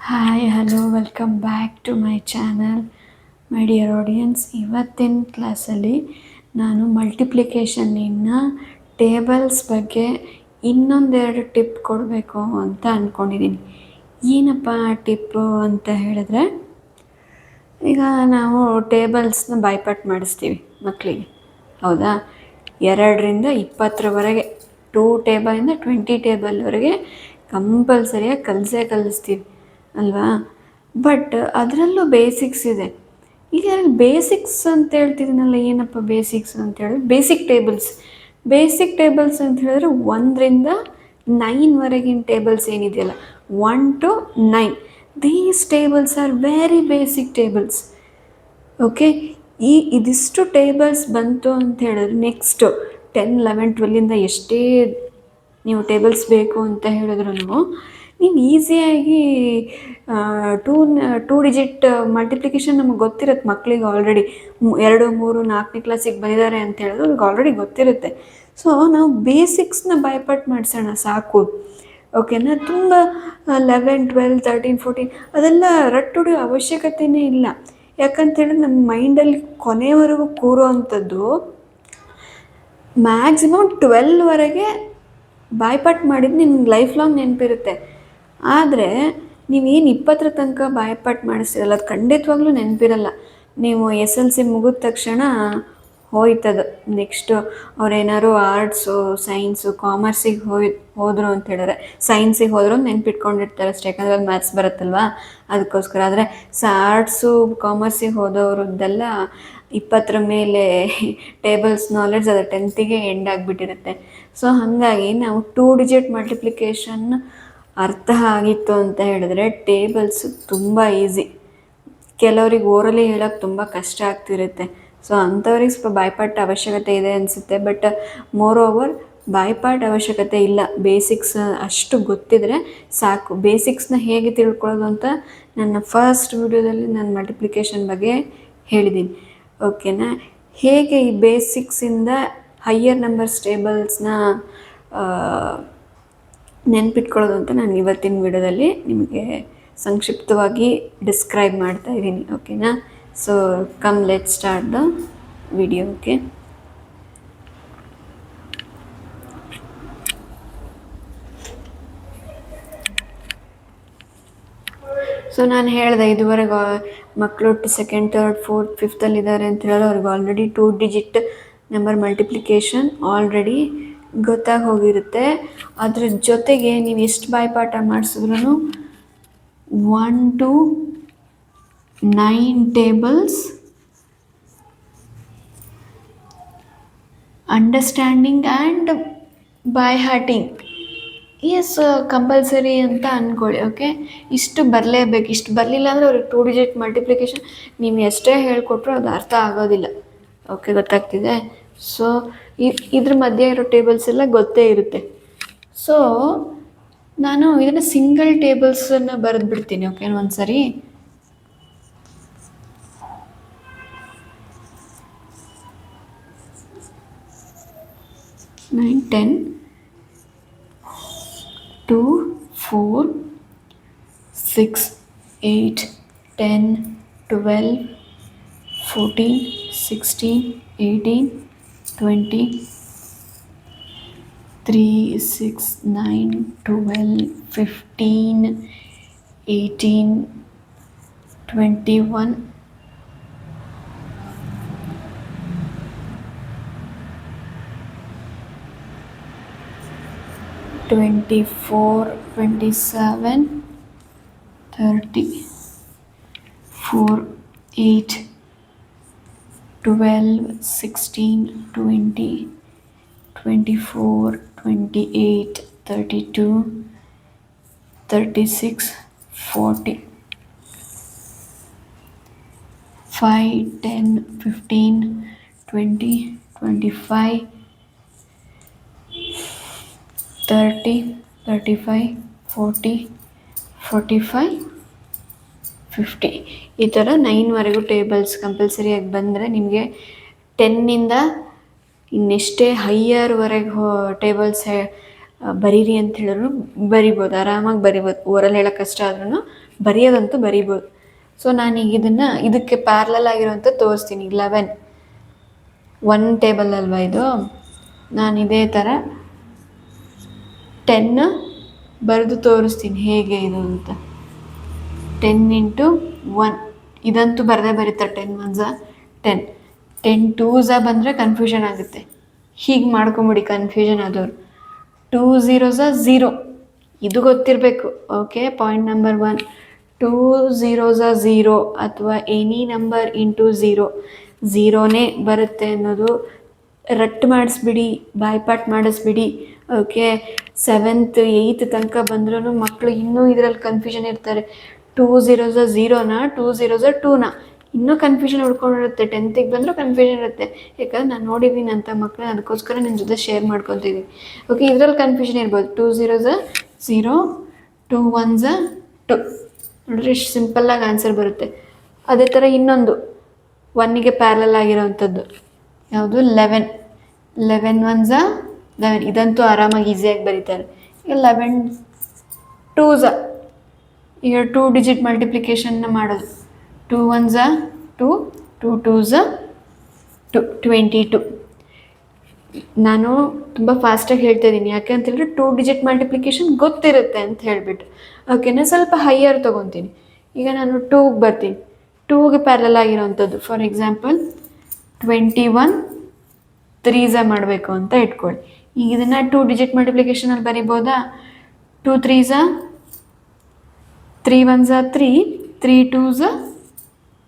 Hi hello welcome back to my channel my dear audience. ಇವತ್ತಿನ ಕ್ಲಾಸಲ್ಲಿ ನಾನು ಮಲ್ಟಿಪ್ಲಿಕೇಷನ್ನಿನ tables ಬಗ್ಗೆ ಇನ್ನೊಂದೆರಡು ಟಿಪ್ ಕೊಡಬೇಕು ಅಂತ ಅಂದ್ಕೊಂಡಿದ್ದೀನಿ. ಏನಪ್ಪ ಟಿಪ್ಪು ಅಂತ ಹೇಳಿದ್ರೆ, ಈಗ ನಾವು ಟೇಬಲ್ಸ್ನ ಬಾಯ್ಪಾಟ್ ಮಾಡಿಸ್ತೀವಿ ಮಕ್ಕಳಿಗೆ, ಹೌದಾ? 2ರಿಂದ 20ರವರೆಗೆ 2 ಟೇಬಲಿಂದ 20 ಟೇಬಲ್ವರೆಗೆ ಕಂಪಲ್ಸರಿಯಾಗಿ ಕಲಿಸ್ತೀವಿ ಅಲ್ವಾ? ಬಟ್ ಅದರಲ್ಲೂ ಬೇಸಿಕ್ಸ್ ಇದೆ. ಈಗ ಬೇಸಿಕ್ಸ್ ಅಂತ ಹೇಳ್ತಿದ್ದೀನಲ್ಲ, ಏನಪ್ಪ ಬೇಸಿಕ್ಸ್ ಅಂತ ಹೇಳಿದ್ರೆ ಬೇಸಿಕ್ ಟೇಬಲ್ಸ್ ಅಂತ ಹೇಳಿದ್ರೆ 1ರಿಂದ 9ವರೆಗಿನ ಟೇಬಲ್ಸ್ ಏನಿದೆಯಲ್ಲ, 1 to 9, these tables are very basic tables. Okay, ಇದಿಷ್ಟು ಟೇಬಲ್ಸ್ ಬಂತು ಅಂತ ಹೇಳಿದ್ರೆ ನೆಕ್ಸ್ಟು 10, 11, 12ಇಂದ ಎಷ್ಟೇ ನೀವು ಟೇಬಲ್ಸ್ ಬೇಕು ಅಂತ ಹೇಳಿದ್ರು ನೀವು ಈಸಿಯಾಗಿ ಟೂ ಡಿಜಿಟ್ ಮಲ್ಟಿಪ್ಲಿಕೇಶನ್ ನಮಗೆ ಗೊತ್ತಿರುತ್ತೆ ಮಕ್ಕಳಿಗೆ. ಆಲ್ರೆಡಿ 2, 3, 4ನೇ ಕ್ಲಾಸಿಗೆ ಬಂದಿದ್ದಾರೆ ಅಂತ ಹೇಳಿದ್ರೆ ಅವ್ರಿಗೆ ಆಲ್ರೆಡಿ ಗೊತ್ತಿರುತ್ತೆ. ಸೊ ನಾವು ಬೇಸಿಕ್ಸ್ನ ಬಾಯ್ಪಾಟ್ ಮಾಡಿಸೋಣ ಸಾಕು, ಓಕೆನಾ? ತುಂಬ 11, 12, 13, 14 ಅದೆಲ್ಲ ರಟ್ಟು ಹೊಡೆಯೋ ಅವಶ್ಯಕತೆಯೇ ಇಲ್ಲ. ಯಾಕಂತೇಳಿದ್ರೆ ನಮ್ಮ ಮೈಂಡಲ್ಲಿ ಕೊನೆಯವರೆಗೂ ಕೂರೋ ಅಂಥದ್ದು ಮ್ಯಾಕ್ಸಿಮಮ್ 12ವರೆಗೆ ಬಾಯ್ಪಾಟ್ ಮಾಡಿದ್ದು ನಿಮ್ಗೆ ಲೈಫ್ ಲಾಂಗ್ ನೆನಪಿರುತ್ತೆ. ಆದರೆ ನೀವೇನು 20ರ ತನಕ ಬಾಯ್ಪಾಟ್ ಮಾಡಿಸ್ತಿರಲ್ಲ, ಅದು ಖಂಡಿತವಾಗ್ಲೂ ನೆನಪಿರಲ್ಲ. ನೀವು SLC ಮುಗಿದ ತಕ್ಷಣ ಹೋಯ್ತದು. ನೆಕ್ಸ್ಟು ಅವ್ರೇನಾದ್ರು ಆರ್ಟ್ಸು, ಸೈನ್ಸು, ಕಾಮರ್ಸಿಗೆ ಹೋದರು ಅಂತ ಹೇಳಿದ್ರೆ, ಸೈನ್ಸಿಗೆ ಹೋದ್ರು ನೆನ್ಪಿಟ್ಕೊಂಡಿರ್ತಾರೆ ಅಷ್ಟೇ, ಯಾಕಂದರೆ ಅಲ್ಲಿ ಮ್ಯಾಥ್ಸ್ ಬರುತ್ತಲ್ವ ಅದಕ್ಕೋಸ್ಕರ. ಆದರೆ ಆರ್ಟ್ಸು, ಕಾಮರ್ಸಿಗೆ ಹೋದವ್ರದ್ದೆಲ್ಲ 20ರ ಮೇಲೆ ಟೇಬಲ್ಸ್ ನಾಲೆಡ್ಜ್ ಅದು 10ಗೆ ಎಂಡ್ ಆಗಿಬಿಟ್ಟಿರುತ್ತೆ. ಸೊ ಹಾಗಾಗಿ ನಾವು 2 ಡಿಜಿಟ್ ಮಲ್ಟಿಪ್ಲಿಕೇಶನ್ ಅರ್ಥ ಆಗಿತ್ತು ಅಂತ ಹೇಳಿದ್ರೆ ಟೇಬಲ್ಸ್ ತುಂಬ ಈಸಿ. ಕೆಲವ್ರಿಗೆ ಓರಲಿ ಹೇಳೋಕ್ಕೆ ತುಂಬ ಕಷ್ಟ ಆಗ್ತಿರುತ್ತೆ. ಸೊ ಅಂಥವ್ರಿಗೆ ಸ್ವಲ್ಪ ಬಾಯ್ಪಾಟ್ ಅವಶ್ಯಕತೆ ಇದೆ ಅನಿಸುತ್ತೆ. ಬಟ್ ಮೋರ್ ಓವರ್ ಬಾಯ್ಪಾಟ್ ಅವಶ್ಯಕತೆ ಇಲ್ಲ, ಬೇಸಿಕ್ಸ್ ಅಷ್ಟು ಗೊತ್ತಿದ್ರೆ ಸಾಕು. ಬೇಸಿಕ್ಸ್ನ ಹೇಗೆ ತಿಳ್ಕೊಳ್ಳೋದು ಅಂತ ನನ್ನ ಫಸ್ಟ್ ವಿಡಿಯೋದಲ್ಲಿ ನಾನು ಮಲ್ಟಿಪ್ಲಿಕೇಶನ್ ಬಗ್ಗೆ ಹೇಳಿದ್ದೀನಿ, ಓಕೆನಾ? ಹೇಗೆ ಈ ಬೇಸಿಕ್ಸಿಂದ ಹೈಯರ್ ನಂಬರ್ಸ್ ಟೇಬಲ್ಸ್ನ ನೆನ್ಪಿಟ್ಕೊಳ್ಳೋದು ಅಂತ ನಾನು ಇವತ್ತಿನ ವಿಡಿಯೋದಲ್ಲಿ ನಿಮಗೆ ಸಂಕ್ಷಿಪ್ತವಾಗಿ ಡಿಸ್ಕ್ರೈಬ್ ಮಾಡ್ತಾ ಇದ್ದೀನಿ, ಓಕೆನಾ? So come let start the video. Okay, so ನಾನು ಹೇಳಿದೆ ಇದುವರೆಗೆ ಮಕ್ಕಳು 2nd, 3rd, 4th, 5th ಇದ್ದಾರೆ ಅಂತ ಹೇಳಿದ್ರೆ ಅವ್ರಿಗೆ already 2 digit number multiplication already ಗೊತ್ತಾಗಿ ಹೋಗಿರುತ್ತೆ. ಅದ್ರ ಜೊತೆಗೆ ನೀವು ಎಷ್ಟು ಬಾಯ್ಪಾಠ ಮಾಡಿಸಿದ್ರು 1 to 9 tables understanding and by hearting compulsory ಅಂತ ಅಂದ್ಕೊಳ್ಳಿ. ಓಕೆ, ಇಷ್ಟು ಬರಲೇಬೇಕು. ಇಷ್ಟು ಬರಲಿಲ್ಲ ಅಂದರೆ ಅವ್ರಿಗೆ 2 ಡಿಜಿಟ್ ಮಲ್ಟಿಪ್ಲಿಕೇಶನ್ ನೀವು ಎಷ್ಟೇ ಹೇಳಿಕೊಟ್ರು ಅದು ಅರ್ಥ ಆಗೋದಿಲ್ಲ. ಓಕೆ, ಗೊತ್ತಾಗ್ತಿದೆ? ಸೊ ಇದ್ರ ಮಧ್ಯೆ ಇರೋ ಟೇಬಲ್ಸ್ ಎಲ್ಲ ಗೊತ್ತೇ ಇರುತ್ತೆ. ಸೊ ನಾನು ಇದನ್ನು ಸಿಂಗಲ್ ಟೇಬಲ್ಸನ್ನು ಬರೆದು ಬಿಡ್ತೀನಿ, ಓಕೆ? ಒಂದು ಸರಿ 9, 10, 2, 4, 6, 8, 10, 12, 14, 16, 18, 20, 3, 6, 9, 12, 15, 18, 21, 24, 27, 30, 4, 8, 12, 16, 20, 24, 28, 32, 36, 40, 5, 10, 15, 20, 25, 30, 35, 40, 45, 50 ಈ ಥರ 9ವರೆಗೂ ಟೇಬಲ್ಸ್ ಕಂಪಲ್ಸರಿಯಾಗಿ ಬಂದರೆ ನಿಮಗೆ 10ಇಂದ ಇನ್ನೆಷ್ಟೇ ಹೈಯರ್ವರೆಗೆ ಟೇಬಲ್ಸ್ ಬರೀರಿ ಅಂತ ಹೇಳಿದ್ರು ಬರಿಬೋದು, ಆರಾಮಾಗಿ ಬರಿಬೋದು. ಓರಲ್ಲಿ ಹೇಳೋಕ್ಕೆ ಕಷ್ಟ ಆದ್ರೂ ಬರೆಯೋದಂತೂ ಬರಿಬೋದು. ಸೊ ನಾನೀಗ ಇದಕ್ಕೆ ಪ್ಯಾರಲಲ್ ಆಗಿರೋಂಥ ತೋರಿಸ್ತೀನಿ. 11 1 ಟೇಬಲ್ ಅಲ್ವಾ ಇದು. ನಾನು ಇದೇ ಥರ 10 ಬರೆದು ತೋರಿಸ್ತೀನಿ ಹೇಗೆ ಇದು ಅಂತ. 10 × 1 ಇದಂತೂ ಬರದೇ ಬರೀತಾರೆ. 10 1s 10, 10 2s ಬಂದರೆ ಕನ್ಫ್ಯೂಷನ್ ಆಗುತ್ತೆ. ಹೀಗೆ ಮಾಡ್ಕೊಂಬಿಡಿ ಕನ್ಫ್ಯೂಷನ್ ಆದವರು. 2 0s 0, ಇದು ಗೊತ್ತಿರಬೇಕು. Okay, point number 1. 2 0s 0 ಅಥವಾ ಎನಿ ನಂಬರ್ ಇಂಟು 0 0ನೇ ಬರುತ್ತೆ ಅನ್ನೋದು ರಟ್ಟು ಮಾಡಿಸ್ಬಿಡಿ, ಬಾಯ್ಪಾಟ್ ಮಾಡಿಸ್ಬಿಡಿ. ಓಕೆ, 7th 8th ತನಕ ಬಂದ್ರೂ ಮಕ್ಕಳು ಇನ್ನೂ ಇದರಲ್ಲಿ ಕನ್ಫ್ಯೂಷನ್ ಇರ್ತಾರೆ. 2 0s 0ನಾ 2 0s 2ನಾ ಇನ್ನೂ ಕನ್ಫ್ಯೂಷನ್ ಉಳ್ಕೊಂಡಿರುತ್ತೆ. 10th ಬಂದರೂ ಕನ್ಫ್ಯೂಷನ್ ಇರುತ್ತೆ. ಯಾಕಂದ್ರೆ ನಾನು ನೋಡಿದ್ದೀನಿ ಅಂತ ಮಕ್ಕಳು, ಅದಕ್ಕೋಸ್ಕರ ನನ್ನ ಜೊತೆ ಶೇರ್ ಮಾಡ್ಕೊತಿದ್ದೀನಿ. ಓಕೆ, ಇದರಲ್ಲಿ ಕನ್ಫ್ಯೂಷನ್ ಇರ್ಬೋದು. 2 0s 0, 2 1s 2 ನೋಡಿದ್ರೆ ಇಷ್ಟು ಸಿಂಪಲ್ಲಾಗಿ ಆನ್ಸರ್ ಬರುತ್ತೆ. ಅದೇ ಥರ ಇನ್ನೊಂದು 1ಗೆ ಪ್ಯಾರಲಲ್ ಆಗಿರೋವಂಥದ್ದು ಯಾವುದು 11 1s 11, ಇದಂತೂ ಆರಾಮಾಗಿ ಈಸಿಯಾಗಿ ಬರೀತಾರೆ. 11 2s ಈಗ 2 ಡಿಜಿಟ್ ಮಲ್ಟಿಪ್ಲಿಕೇಶನ್ನ ಮಾಡೋದು. 2 1s 2, 2 2s 2, 22. ನಾನು ತುಂಬ ಫಾಸ್ಟಾಗಿ ಹೇಳ್ತಾ ಇದ್ದೀನಿ, ಯಾಕೆ ಅಂತ ಹೇಳಿದ್ರೆ 2 ಡಿಜಿಟ್ ಮಲ್ಟಿಪ್ಲಿಕೇಶನ್ ಗೊತ್ತಿರುತ್ತೆ ಅಂತ ಹೇಳಿಬಿಟ್ಟು. ಓಕೆನಾ, ಸ್ವಲ್ಪ ಹೈಯರ್ ತೊಗೊತೀನಿ. ಈಗ ನಾನು 2ಗೆ ಬರ್ತೀನಿ. 2ಗೆ ಪ್ಯಾರಲಲ್ ಆಗಿರೋವಂಥದ್ದು ಫಾರ್ ಎಕ್ಸಾಂಪಲ್ 21 3s ಮಾಡಬೇಕು ಅಂತ ಇಟ್ಕೊಳ್ಳಿ. ಈಗ ಇದನ್ನು 2 ಡಿಜಿಟ್ ಮಲ್ಟಿಪ್ಲಿಕೇಶನಲ್ಲಿ ಬರಿಬೋದಾ? 2 3s 3 1s 3, 3 2s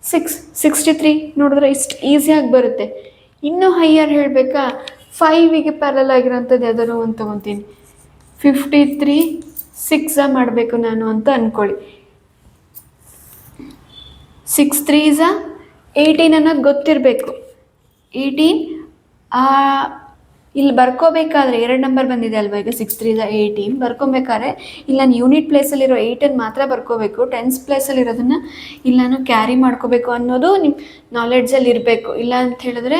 6, 63 ನೋಡಿದ್ರೆ ಇಷ್ಟು ಈಸಿಯಾಗಿ ಬರುತ್ತೆ. ಇನ್ನೂ ಹೈಯರ್ ಹೇಳಬೇಕಾ? 5ಗೆ ಪ್ಯಾರಲಲ್ ಆಗಿರೋಂಥದ್ದು ಯಾವ್ದಾದ್ರು ಒಂದು ತೊಗೊತೀನಿ. 53 6 ಮಾಡಬೇಕು ನಾನು ಅಂತ ಅಂದ್ಕೊಳ್ಳಿ. 6 3s 18 ಅನ್ನೋದು ಗೊತ್ತಿರಬೇಕು. 18 ಇಲ್ಲಿ ಬರ್ಕೋಬೇಕಾದ್ರೆ 2 ನಂಬರ್ ಬಂದಿದೆ ಅಲ್ವಾ, ಈಗ 6 3s 18 ಬರ್ಕೊಬೇಕಾದ್ರೆ ಇಲ್ಲಿ ನಾನು ಯೂನಿಟ್ ಪ್ಲೇಸಲ್ಲಿರೋ 8 ಮಾತ್ರ ಬರ್ಕೋಬೇಕು. 10s ಪ್ಲೇಸಲ್ಲಿರೋದನ್ನು ಇಲ್ಲಿ ನಾನು ಕ್ಯಾರಿ ಮಾಡ್ಕೋಬೇಕು ಅನ್ನೋದು ನಿಮ್ಮ ನಾಲೆಡ್ಜಲ್ಲಿ ಇರಬೇಕು. ಇಲ್ಲ ಅಂತ ಹೇಳಿದ್ರೆ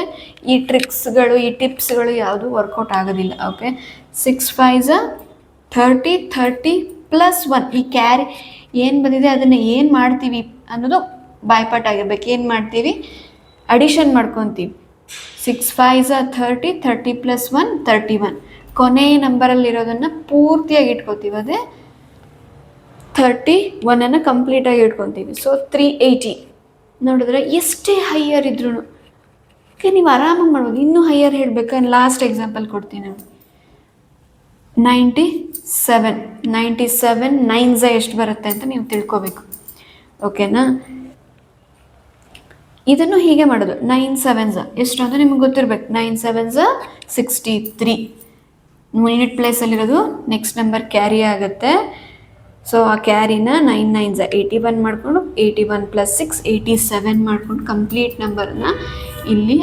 ಈ ಟ್ರಿಕ್ಸ್ಗಳು, ಈ ಟಿಪ್ಸ್ಗಳು ಯಾವುದೂ ವರ್ಕೌಟ್ ಆಗೋದಿಲ್ಲ. ಓಕೆ, 6 5s 30, 30 + 1 ಈ ಕ್ಯಾರಿ ಏನು ಬಂದಿದೆ ಅದನ್ನು ಏನು ಮಾಡ್ತೀವಿ ಅನ್ನೋದು ಬಾಯ್ಪಾಟ್ ಆಗಿರ್ಬೇಕು. ಏನು ಮಾಡ್ತೀವಿ? ಅಡಿಷನ್ ಮಾಡ್ಕೊತೀವಿ. 6 5s 30, 30 + 1 31. ಕೊನೆಯ ನಂಬರಲ್ಲಿರೋದನ್ನು ಪೂರ್ತಿಯಾಗಿ ಇಟ್ಕೊತೀವಿ, ಅದೇ 31 ಕಂಪ್ಲೀಟಾಗಿ ಇಟ್ಕೊತೀವಿ. ಸೊ 380 ನೋಡಿದ್ರೆ ಎಷ್ಟೇ ಹೈಯರ್ ಇದ್ರೂ ಓಕೆ ನೀವು ಆರಾಮಾಗಿ ಮಾಡ್ಬೋದು. ಇನ್ನೂ ಹೈಯರ್ ಹೇಳಬೇಕಾ? ಲಾಸ್ಟ್ ಎಕ್ಸಾಂಪಲ್ ಕೊಡ್ತೀನಿ ನೋಡಿ. 97 9s ಎಷ್ಟು ಬರುತ್ತೆ ಅಂತ ನೀವು ತಿಳ್ಕೊಬೇಕು. ಓಕೆನಾ, ಇದನ್ನು ಹೀಗೆ ಮಾಡೋದು. 9 7s ಎಷ್ಟು ಅಂತ ನಿಮ್ಗೆ ಗೊತ್ತಿರಬೇಕು. 9 7s 63. ಯೂನಿಟ್ ಪ್ಲೇಸಲ್ಲಿರೋದು ನೆಕ್ಸ್ಟ್ ನಂಬರ್ ಕ್ಯಾರಿ ಆಗುತ್ತೆ. ಸೊ ಆ ಕ್ಯಾರಿನ 9 9s 81 ಮಾಡಿಕೊಂಡು 81 + 6 87 ಮಾಡ್ಕೊಂಡು ಕಂಪ್ಲೀಟ್ ನಂಬರನ್ನು ಇಲ್ಲಿ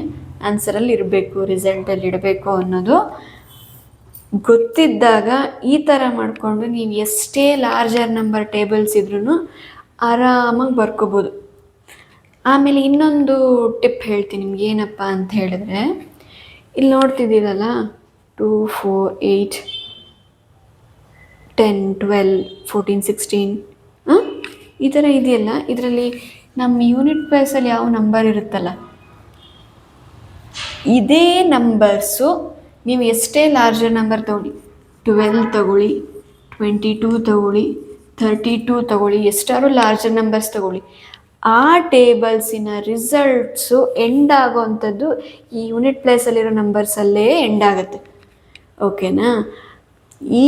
ಆನ್ಸರಲ್ಲಿ ಇರಬೇಕು, ರಿಸಲ್ಟಲ್ಲಿ ಇಡಬೇಕು ಅನ್ನೋದು ಗೊತ್ತಿದ್ದಾಗ ಈ ಥರ ಮಾಡಿಕೊಂಡು ನೀವು ಎಷ್ಟೇ ಲಾರ್ಜರ್ ನಂಬರ್ ಟೇಬಲ್ಸ್ ಇದ್ರೂ ಆರಾಮಾಗಿ ಬರ್ಕೋಬೋದು. ಆಮೇಲೆ ಇನ್ನೊಂದು ಟಿಪ್ ಹೇಳ್ತೀನಿ ನಿಮ್ಗೆ. ಏನಪ್ಪ ಅಂತ ಹೇಳಿದ್ರೆ, ಇಲ್ಲಿ ನೋಡ್ತಿದ್ದೀರಲ್ಲ 2 4 8 10 12 14 16 ಈ ಥರ ಇದೆಯಲ್ಲ, ಇದರಲ್ಲಿ ನಮ್ಮ ಯೂನಿಟ್ ಪ್ಲೇಸಲ್ಲಿ ಯಾವ ನಂಬರ್ ಇರುತ್ತಲ್ಲ, ಇದೇ ನಂಬರ್ಸು ನೀವು ಎಷ್ಟೇ ಲಾರ್ಜರ್ ನಂಬರ್ ತೊಗೊಳ್ಳಿ, 12 ತೊಗೊಳ್ಳಿ, 22 ತೊಗೊಳ್ಳಿ, 32 ತೊಗೊಳ್ಳಿ, ಎಷ್ಟಾದ್ರು ಲಾರ್ಜರ್ ನಂಬರ್ಸ್ ತೊಗೊಳ್ಳಿ, ಆ ಟೇಬಲ್ಸಿನ ರಿಸಲ್ಟ್ಸು ಎಂಡ್ ಆಗೋವಂಥದ್ದು ಈ ಯೂನಿಟ್ ಪ್ಲೇಸಲ್ಲಿರೋ ನಂಬರ್ಸಲ್ಲೇ ಎಂಡ್ ಆಗುತ್ತೆ. ಓಕೆನಾ, ಈ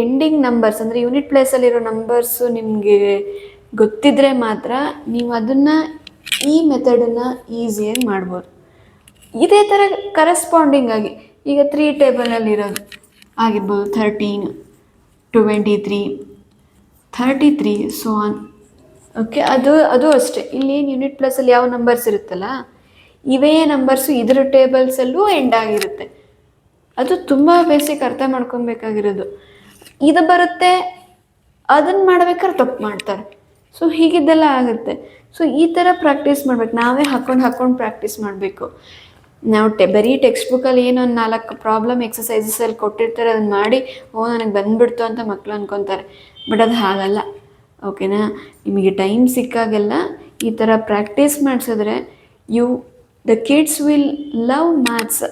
ಎಂಡಿಂಗ್ ನಂಬರ್ಸ್ ಅಂದರೆ ಯೂನಿಟ್ ಪ್ಲೇಸಲ್ಲಿರೋ ನಂಬರ್ಸು ನಿಮಗೆ ಗೊತ್ತಿದ್ದರೆ ಮಾತ್ರ ನೀವು ಅದನ್ನು ಈ ಮೆಥಡನ್ನು ಈಸಿಯಾಗಿ ಮಾಡ್ಬೋದು. ಇದೇ ಥರ ಕರೆಸ್ಪಾಂಡಿಂಗ್ ಆಗಿ ಈಗ 3 ಟೇಬಲಲ್ಲಿರೋದು ಆಗಿರ್ಬೋದು, 13 23 33 ಸೊ ಆನ್. ಓಕೆ, ಅದು ಅಷ್ಟೇ. ಇಲ್ಲಿ ಯೂನಿಟ್ ಪ್ಲಸಲ್ಲಿ ಯಾವ ನಂಬರ್ಸ್ ಇರುತ್ತಲ್ಲ, ಇವೇ ನಂಬರ್ಸು ಇದರ ಟೇಬಲ್ಸಲ್ಲೂ ಎಂಡ್ ಆಗಿರುತ್ತೆ. ಅದು ತುಂಬ ಬೇಸಿಕ್ ಅರ್ಥ ಮಾಡ್ಕೊಬೇಕಾಗಿರೋದು. ಇದು ಬರುತ್ತೆ, ಅದನ್ನು ಮಾಡ್ಬೇಕಾದ್ರೆ ತಪ್ಪು ಮಾಡ್ತಾರೆ. ಸೊ ಹೀಗಿದ್ದೆಲ್ಲ ಆಗುತ್ತೆ. ಸೊ ಈ ಥರ ಪ್ರಾಕ್ಟೀಸ್ ಮಾಡ್ಬೇಕು, ನಾವೇ ಹಾಕ್ಕೊಂಡು ಪ್ರಾಕ್ಟೀಸ್ ಮಾಡಬೇಕು. ನಾವು ಬರೀ ಟೆಕ್ಸ್ಟ್ ಬುಕ್ಕಲ್ಲಿ ಏನೋ ಒಂದು 4 ಪ್ರಾಬ್ಲಮ್ ಎಕ್ಸಸೈಸಸಲ್ಲಿ ಕೊಟ್ಟಿರ್ತಾರೆ, ಅದನ್ನು ಮಾಡಿ ನನಗೆ ಬಂದುಬಿಡ್ತು ಅಂತ ಮಕ್ಕಳು ಅಂದ್ಕೊತಾರೆ. ಬಟ್ ಅದು ಹಾಗಲ್ಲ. ಓಕೆನಾ. ನಿಮಗೆ ಟೈಮ್ ಸಿಕ್ಕಾಗೆಲ್ಲ ಈ ಥರ ಪ್ರಾಕ್ಟೀಸ್ ಮಾಡಿಸಿದ್ರೆ the kids will love maths.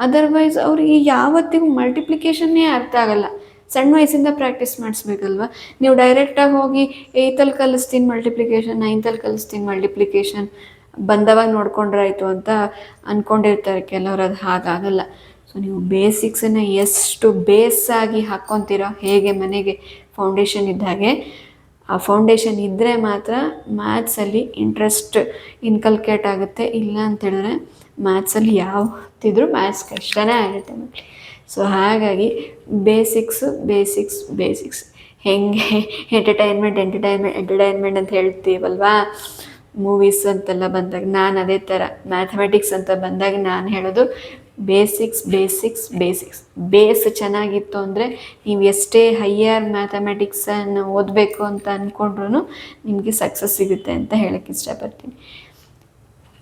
Otherwise ಅವ್ರಿಗೆ ಯಾವತ್ತಿಗೂ ಮಲ್ಟಿಪ್ಲಿಕೇಶನ್ನೇ ಅರ್ಥ ಆಗಲ್ಲ. ಸಣ್ಣ ವಯಸ್ಸಿಂದ ಪ್ರಾಕ್ಟೀಸ್ ಮಾಡಿಸ್ಬೇಕಲ್ವ. ನೀವು ಡೈರೆಕ್ಟಾಗಿ ಹೋಗಿ 8th ಕಲಿಸ್ತೀನಿ ಮಲ್ಟಿಪ್ಲಿಕೇಶನ್, 9th ಕಲಿಸ್ತೀನಿ ಮಲ್ಟಿಪ್ಲಿಕೇಶನ್, ಬಂದವಾಗ ನೋಡ್ಕೊಂಡ್ರಾಯ್ತು ಅಂತ ಅಂದ್ಕೊಂಡಿರ್ತಾರೆ ಕೆಲವರು. ಅದು ಹಾಗಾಗಲ್ಲ. ಸೊ ನೀವು ಬೇಸಿಕ್ಸನ್ನು ಎಷ್ಟು ಬೇಸಾಗಿ ಹಾಕ್ಕೊತೀರೋ, ಹೇಗೆ ಮನೆಗೆ ಫೌಂಡೇಶನ್ ಇದ್ದಾಗೆ, ಆ ಫೌಂಡೇಶನ್ ಇದ್ದರೆ ಮಾತ್ರ ಮ್ಯಾಥ್ಸಲ್ಲಿ ಇಂಟ್ರೆಸ್ಟ್ ಇನ್ಕಲ್ಕೇಟ್ ಆಗುತ್ತೆ. ಇಲ್ಲ ಅಂತೇಳಿದ್ರೆ ಮ್ಯಾಥ್ಸಲ್ಲಿ ಯಾವತ್ತಿದ್ರೂ ಮ್ಯಾಥ್ಸ್ ಕಷ್ಟನೇ ಆಗುತ್ತೆ ಮಕ್ಕಳು. ಸೊ ಹಾಗಾಗಿ ಬೇಸಿಕ್ಸ್ ಹೆಂಗೆ ಎಂಟರ್ಟೈನ್ಮೆಂಟ್ ಅಂತ ಹೇಳ್ತೀವಲ್ವಾ, ಮೂವೀಸ್ ಅಂತೆಲ್ಲ ಬಂದಾಗ ನಾನು ಅದೇ ಥರ ಮ್ಯಾಥಮೆಟಿಕ್ಸ್ ಅಂತ ಬಂದಾಗ ನಾನು ಹೇಳೋದು ಬೇಸಿಕ್ಸ್. ಬೇಸ್ ಚೆನ್ನಾಗಿತ್ತು ಅಂದರೆ ನೀವು ಎಷ್ಟೇ ಹೈಯರ್ ಮ್ಯಾಥಮೆಟಿಕ್ಸನ್ನು ಓದಬೇಕು ಅಂತ ಅಂದ್ಕೊಂಡ್ರೂ ನಿಮಗೆ ಸಕ್ಸಸ್ ಸಿಗುತ್ತೆ ಅಂತ ಹೇಳೋಕ್ಕೆ ಇಷ್ಟಪಡ್ತೀನಿ.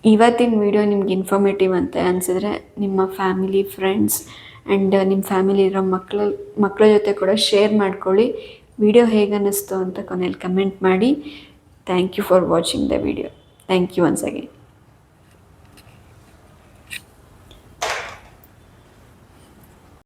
ಇವತ್ತಿನ ವಿಡಿಯೋ ನಿಮ್ಗೆ ಇನ್ಫಾರ್ಮೇಟಿವ್ ಅಂತ ಅನಿಸಿದ್ರೆ ನಿಮ್ಮ ಫ್ಯಾಮಿಲಿ, ಫ್ರೆಂಡ್ಸ್ ಆ್ಯಂಡ್ ನಿಮ್ಮ ಫ್ಯಾಮಿಲಿ ಇರೋ ಮಕ್ಕಳ ಜೊತೆ ಕೂಡ ಶೇರ್ ಮಾಡ್ಕೊಳ್ಳಿ. ವಿಡಿಯೋ ಹೇಗೆ ಅನ್ನಿಸ್ತು ಅಂತ ಕೊನೆಯಲ್ಲಿ ಕಮೆಂಟ್ ಮಾಡಿ. Thank you for watching the video. Thank you once again.